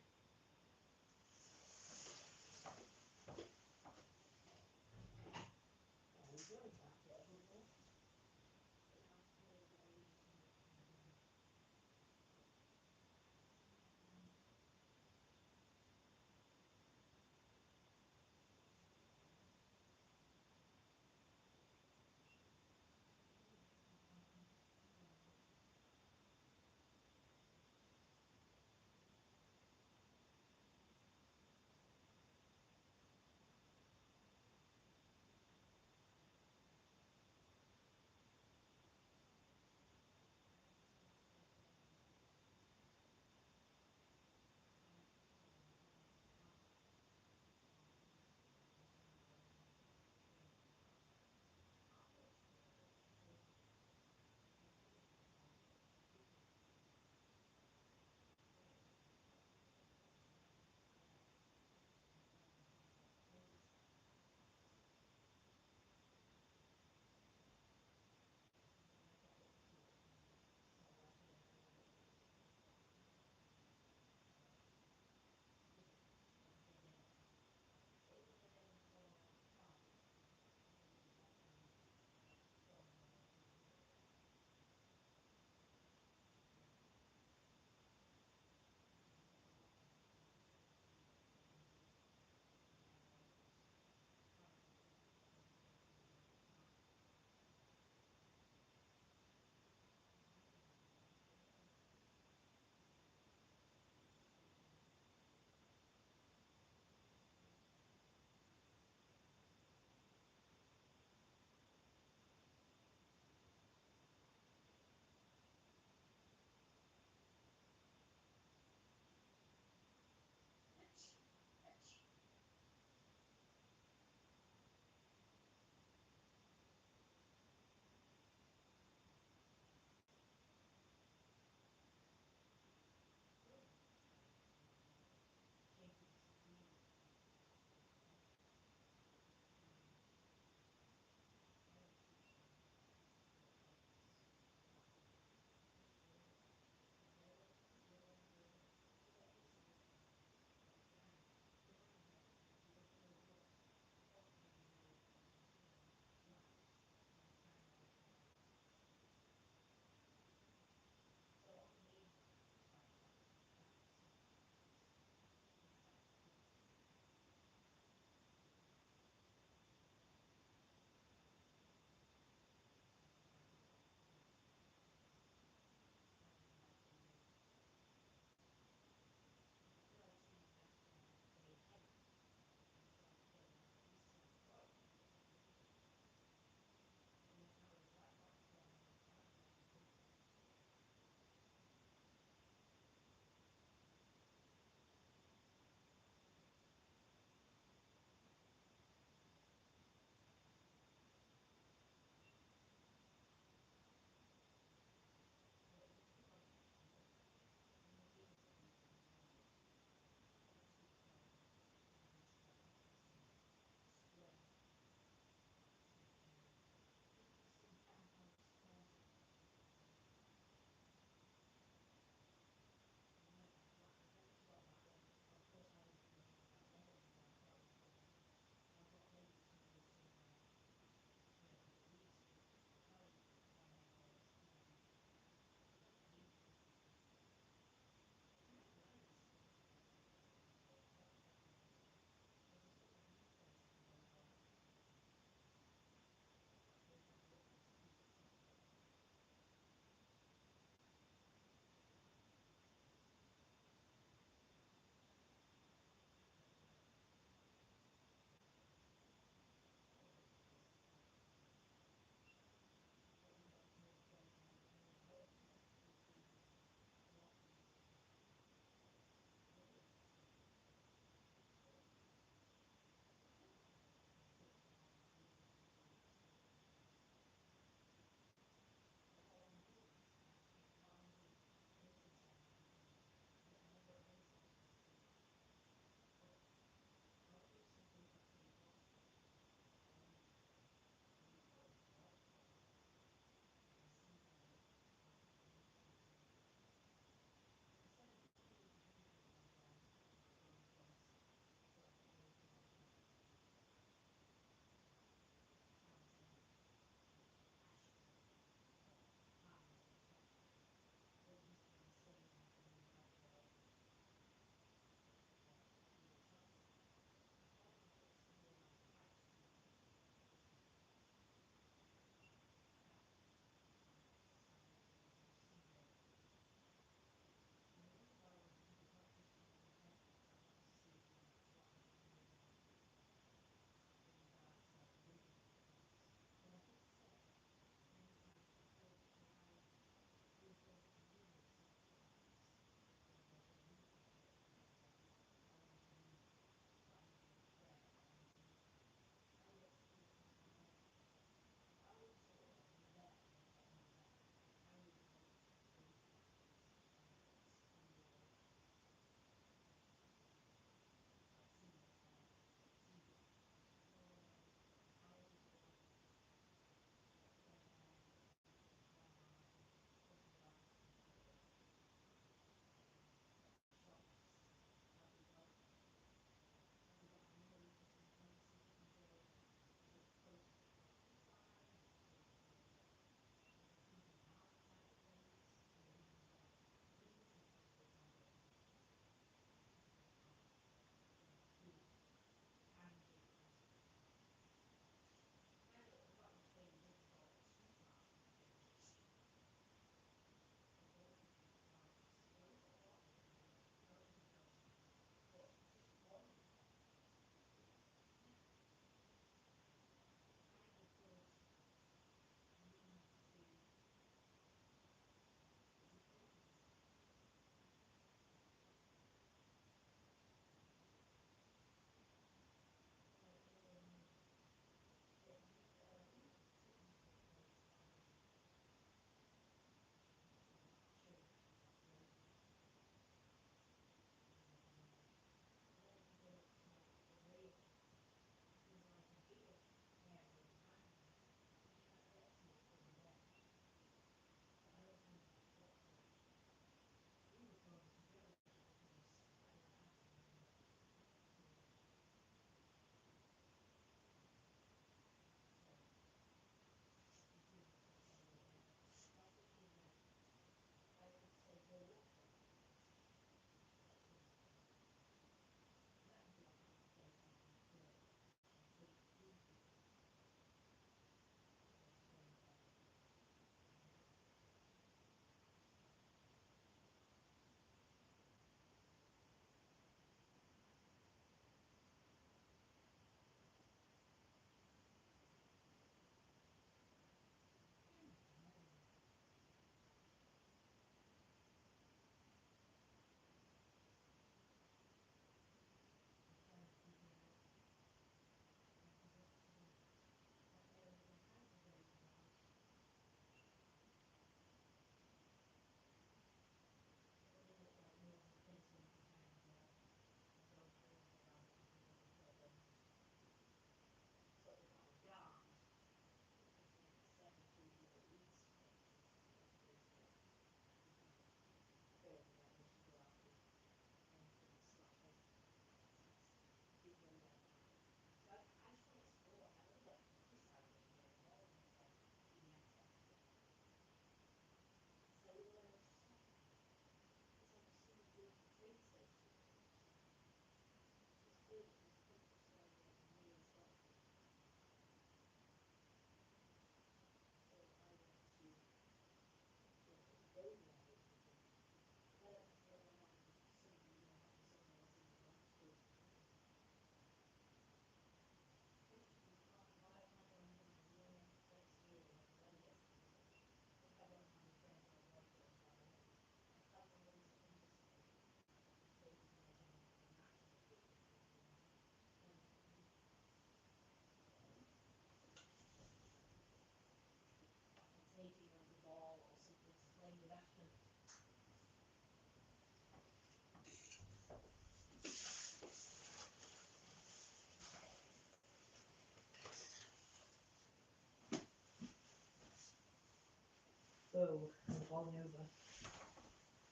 Oh, I'm falling over.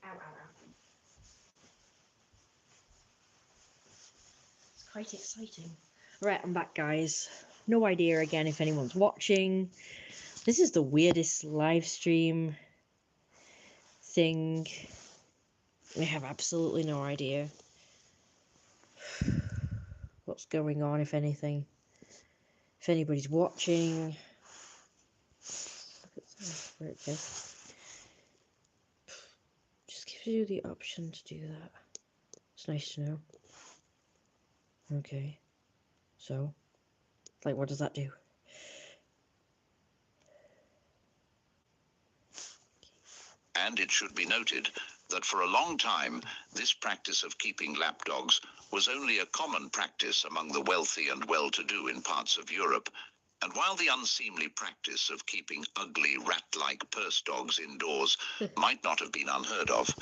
Ow, ow, ow. It's quite exciting. Right, I'm back, guys. No idea again if anyone's watching. This is the weirdest live stream thing. We have absolutely no idea what's going on, if anything. If anybody's watching. Look at that. Where it goes. Just gives you the option to do that. It's nice to know. Okay. So, like, what does that do? And it should be noted that for a long time, this practice of keeping lapdogs was only a common practice among the wealthy and well-to-do in parts of Europe. And while the unseemly practice of keeping ugly rat-like purse dogs indoors might not have been unheard of,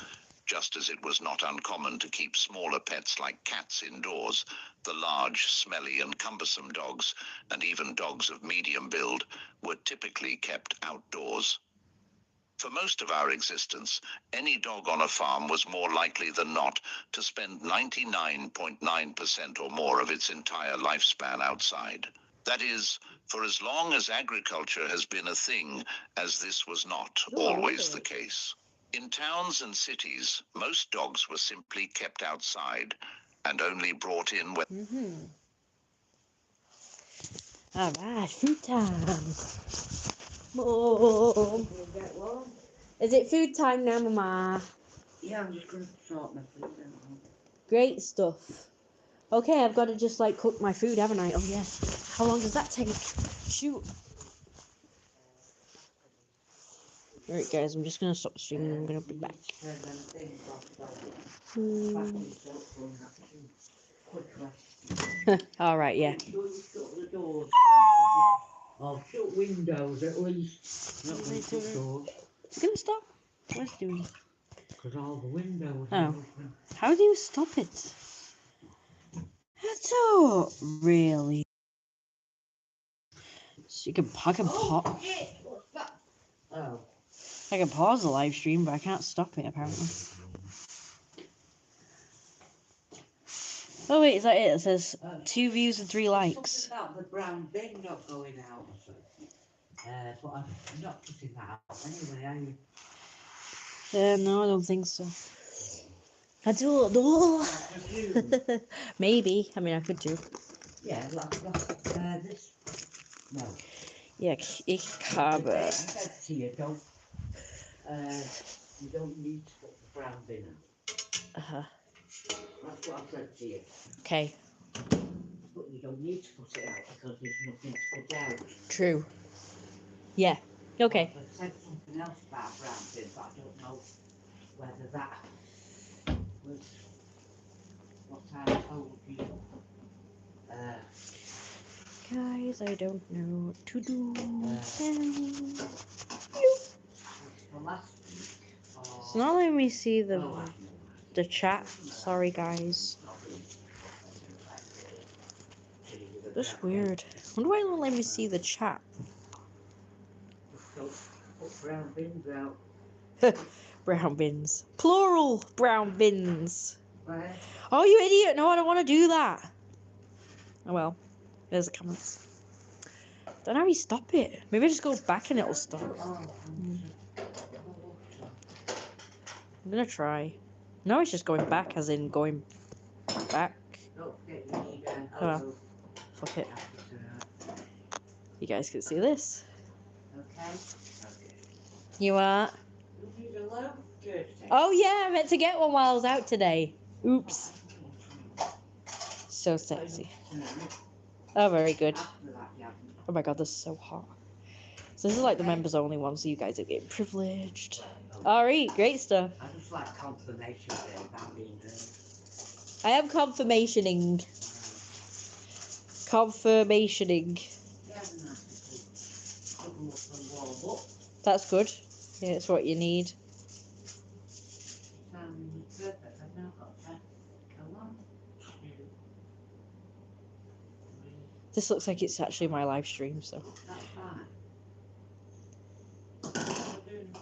just as it was not uncommon to keep smaller pets like cats indoors, the large, smelly and cumbersome dogs, and even dogs of medium build, were typically kept outdoors. For most of our existence, any dog on a farm was more likely than not to spend 99.9% or more of its entire lifespan outside. That is, for as long as agriculture has been a thing, as this was not always the case. In towns and cities, most dogs were simply kept outside and only brought in when... Alright, food time. Mom. Is it food time now, Mama? Yeah, I'm just going to sort my food out. Great stuff. Okay, I've got to just like cook my food, haven't I? Oh yeah. How long does that take? Shoot. Alright guys, I'm just going to stop streaming and I'm going to be back. Alright, yeah. Shut the doors. Oh, shut windows at least. Not going to shut doors. It's going to stop? What's it doing? Because all the windows Oh. are open. How do you stop it? So, really? So you can, I can Oh. I can pause the live stream, but I can't stop it apparently. Oh wait, is that it? It says 2 views and 3 likes. Something about the brown bin not going out. But I'm not putting that out anyway, are you? No, I don't think so. I don't know. Maybe. I mean, I could do. Yeah, this. No. Yeah, ich habe. I said to you, you don't need to put the brown bin out. That's what I said to you. Okay. But you don't need to put it out because there's nothing to put out. True. Yeah. Okay. I said something else about brown bin, but I don't know whether that was what I told you. Guys, I don't know what to do. It's not letting me see the chat. Sorry, guys. That's weird. Wonder why it won't let me see the chat. Put brown bins out. Brown bins. Plural brown bins. Right. Oh, you idiot. No, I don't want to do that. Oh, well. There's the comments. Don't know how you stop it. Maybe I just go back and it'll stop. I'm gonna try. No, it's just going back, as in going back. Oh, well. Fuck it. You guys can see this. Okay. You are? Oh yeah, I meant to get one while I was out today. Oops. So sexy. Oh, very good. Oh my god, this is so hot. So this is like the members only one, so you guys are getting privileged. Alright, great stuff. I just like confirmation about being there. I am confirmationing. Confirmationing. That's good. Yeah, it's what you need. This looks like it's actually my live stream, so. Oh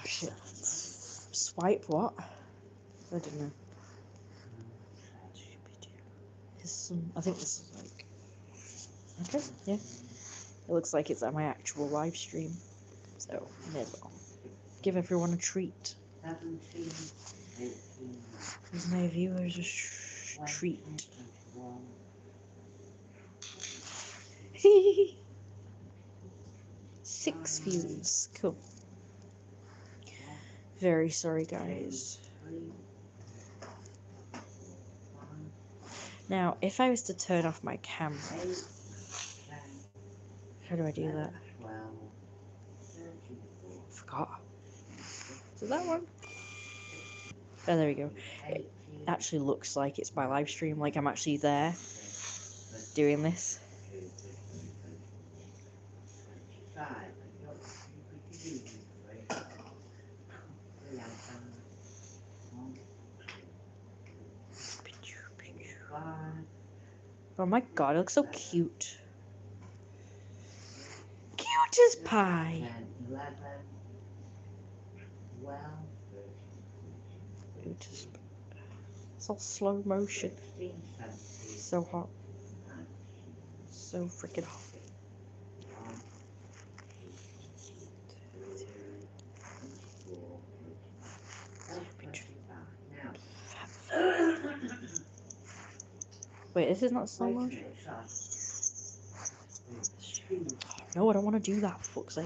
shit. Swipe what? I don't know. Here's some. I think this is like. Okay, yeah. It looks like it's at my actual live stream. So, may as well give everyone a treat. 17, 18, Give my viewers a treat. 6 views. Cool. Very sorry, guys. Now, if I was to turn off my camera, how do I do that? Forgot. Is it that one? Oh, there we go. It actually looks like it's my live stream, like I'm actually there doing this. Oh my god, it looks so cute. Cute as pie. 11, 12, It's all slow motion. 16, 17, So hot. So freaking hot. 24. Wait, this is not slow motion? No, I don't want to do that, for fuck's sake.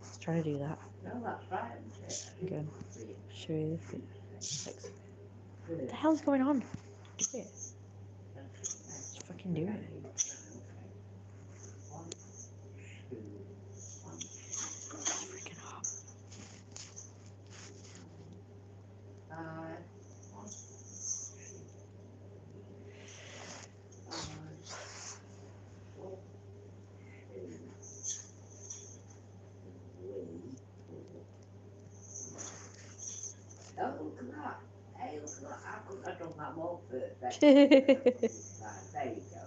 Let's try to do that. No, that's right, isn't it? Again. Show you this. What the hell's going on? Do it. Just fucking do it. It's freaking hot. Oh, look at that. Hey, look at that. I couldn't have done that more perfect. There you go.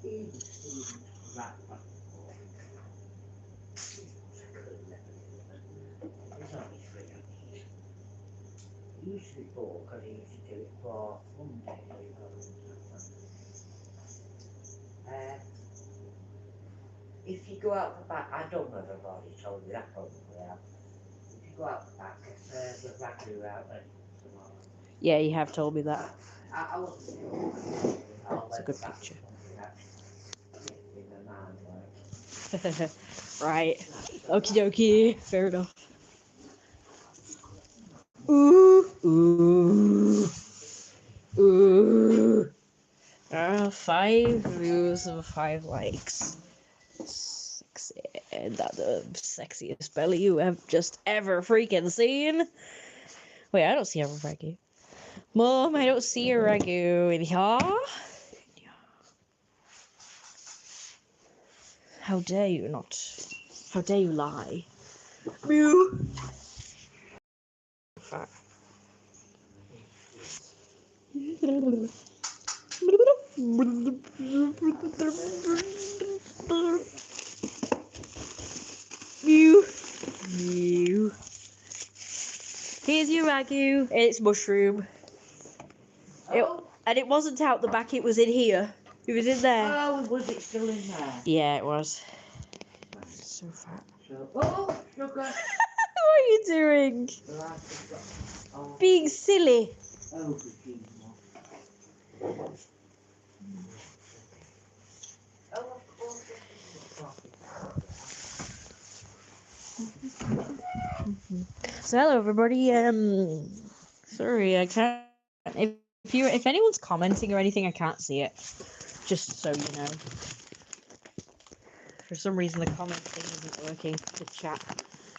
Easy student right back forward. There's only 3 of these. It used to be 4 because he used to do it for Monday. If you go out the back, I don't know if I've already told you that probably out. If you go out the back, the ragu out there tomorrow. Yeah, you have told me that. I wasn't sure. It's a good picture. In the mind, like. Right. Okie dokie. Fair enough. Ooh. Ooh. Ooh. 5 views and 5 likes. Sexy. That's the sexiest belly you have just ever freaking seen. Wait, I don't see a ragu. Mom, I don't see a ragu in here. How dare you not? How dare you lie? Mew. Mew. Mew. Here's your ragu. It's mushroom. And it wasn't out the back, it was in here. It was in there. Oh, was it still in there? Yeah, it was. So fat. Oh, sugar. What are you doing? Being silly. Oh, So hello everybody. Sorry, I can't. If anyone's commenting or anything, I can't see it. Just so you know. For some reason, the comment thing isn't working. The chat.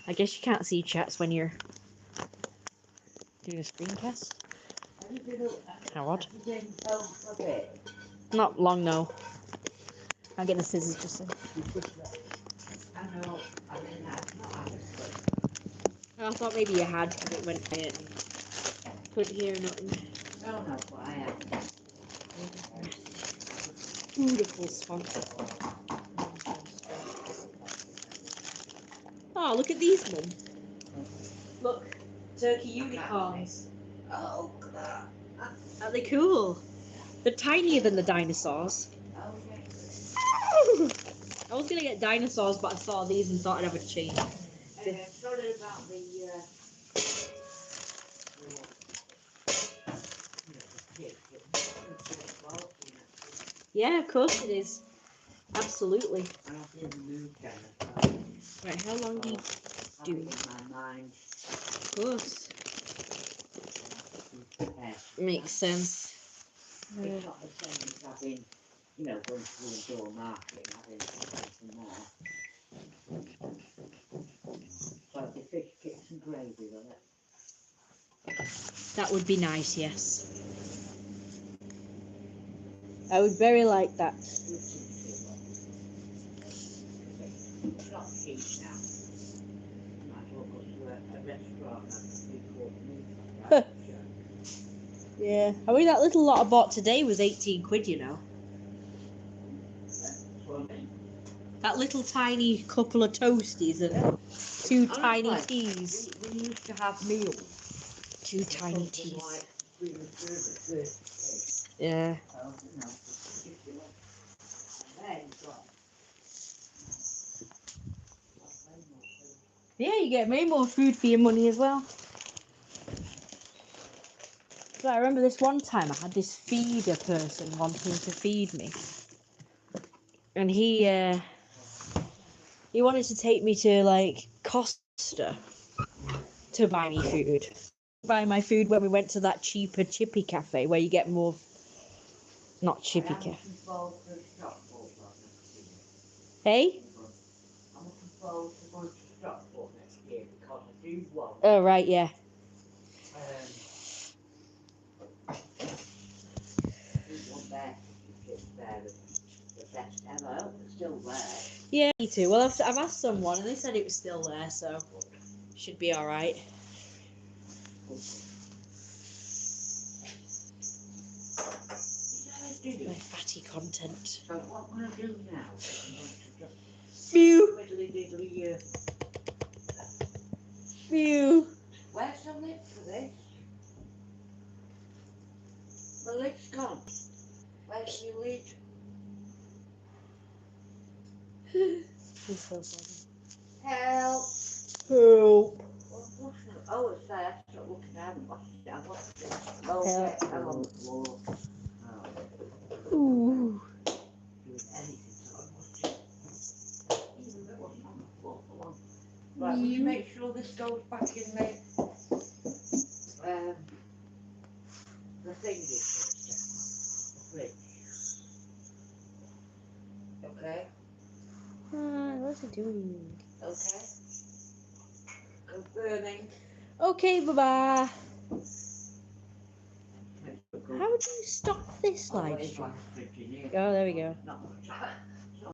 I guess you can't see chats when you're doing a screencast. How odd. Not long, no. I'll get the scissors just so. I thought maybe you had, because it went quiet and couldn't hear nothing. No, no, I am. Beautiful sponsor. Oh, look at these, Mum. Look, turkey unicorns. Oh, look at that. Aren't they cool? They're tinier than the dinosaurs. Oh, yes. I was gonna get dinosaurs, but I saw these and thought I'd have a change. Sorry about the kids, but it's quality, Yeah, of course it is. Absolutely. and I'll be in the mood then as well. Right, how long do you Have do? it in my mind. Of course. Prepared. Makes sense. It's not the same as having, going to the indoor market and having something there. So the fish, chips and gravy on it. That would be nice, yes. I would very like that. It's not cheap now. You might as well go to a restaurant and have a 3/4 meat. Yeah. I mean, that little lot I bought today was 18 quid, you know. That little tiny couple of toasties and two tiny teas. We used to have meals. Two tiny Something teas. like 3 and 30 Yeah. So, it's ridiculous. And then you've got way more food. Yeah, you get way more food for your money as well. So I remember this one time I had this feeder person wanting to feed me. And he wanted to take me to like Costa to buy me food. Buy my food when we went to that cheaper chippy cafe where you get more not chippy I'm cafe. looking forward to Stockport next year. Hey? I'm looking forward to going to Stockport next year because I do want Oh right, yeah. their certificates there the best ever. I hope it's still there. Yeah, me too. Well, I've asked someone and they said it was still there, so should be all right. My fatty content. So what I'm going to do now is I'm going to just Phew, widdly diddly phew. where's the lid for this? The lid's gone. Where's your lid? He's so funny. Help! Help. Oh, it's there. Stop looking down. I watched it. Oh, yeah, fell on the floor. Oh. Ooh. Doing anything, so I watched it. Even though it wasn't on the floor for long. Right, will you make sure this goes back in the thingy, the fridge? Okay? What's he doing? Okay? Confirming. Okay, bye-bye. How do you stop this live stream? Oh, there we go. Not much.